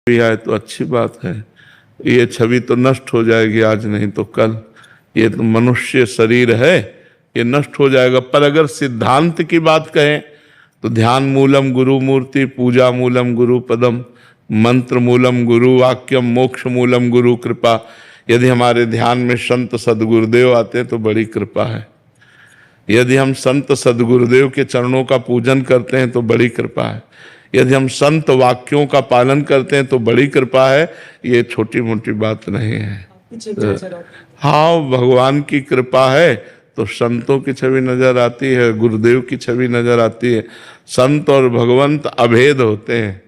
भी आए तो अच्छी बात है। ये छवि तो नष्ट हो जाएगी आज नहीं तो कल। ये तो मनुष्य शरीर है, ये नष्ट हो जाएगा। पर अगर सिद्धांत की बात कहें तो ध्यान मूलम गुरु मूर्ति, पूजा मूलम गुरु पदम, मंत्र मूलम गुरु वाक्यम, मोक्ष मूलम गुरु कृपा। यदि हमारे ध्यान में संत सदगुरुदेव आते तो बड़ी कृपा है। यदि हम संत सदगुरुदेव के चरणों का पूजन करते हैं तो बड़ी कृपा है। यदि हम संत वाक्यों का पालन करते हैं तो बड़ी कृपा है। ये छोटी मोटी बात नहीं है। हाँ, भगवान की कृपा है तो संतों की छवि नजर आती है, गुरुदेव की छवि नजर आती है। संत और भगवंत अभेद होते हैं।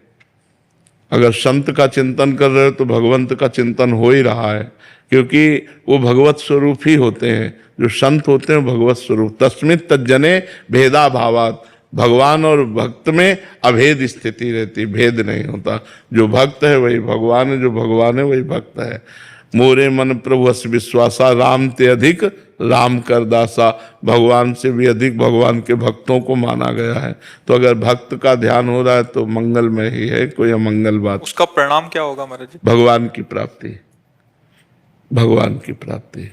अगर संत का चिंतन कर रहे हो तो भगवंत का चिंतन हो ही रहा है, क्योंकि वो भगवत स्वरूप ही होते हैं। जो संत होते हैं भगवत स्वरूप। तस्मित् तज्जने भेदा भावात्, भगवान और भक्त में अभेद स्थिति रहती, भेद नहीं होता। जो भक्त है वही भगवान है, जो भगवान है वही भक्त है। मोरे मन प्रभु अस विश्वासा, राम ते अधिक राम कर दासा। भगवान से भी अधिक भगवान के भक्तों को माना गया है। तो अगर भक्त का ध्यान हो रहा है तो मंगलमय ही है, कोई अमंगल बात। उसका परिणाम क्या होगा महाराज जी? भगवान की प्राप्ति, भगवान की प्राप्ति।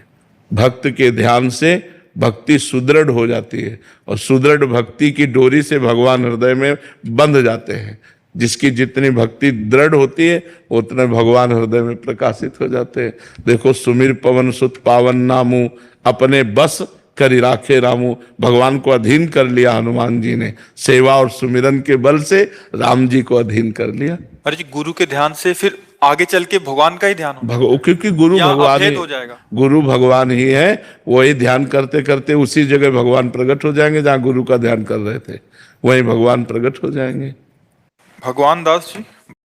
भक्त के ध्यान से भक्ति सुदृढ़ हो जाती है, और सुदृढ़ भक्ति की डोरी से भगवान हृदय में बंध जाते हैं। जिसकी जितनी भक्ति दृढ़ होती है उतने भगवान हृदय में प्रकाशित हो जाते हैं। देखो, सुमिर पवन सुत पावन नामू, अपने बस करी राखे रामू। भगवान को अधीन कर लिया हनुमान जी ने। सेवा और सुमिरन के बल से राम जी को अधीन कर लिया। अरे जी, गुरु के ध्यान से फिर आगे चल के भगवान का ही ध्यान हो, क्योंकि गुरु भगवान ही हो जाएगा। गुरु भगवान ही है। वही ध्यान करते करते उसी जगह भगवान प्रकट हो जाएंगे जहाँ गुरु का ध्यान कर रहे थे, वहीं भगवान प्रकट हो जाएंगे। भगवान दास जी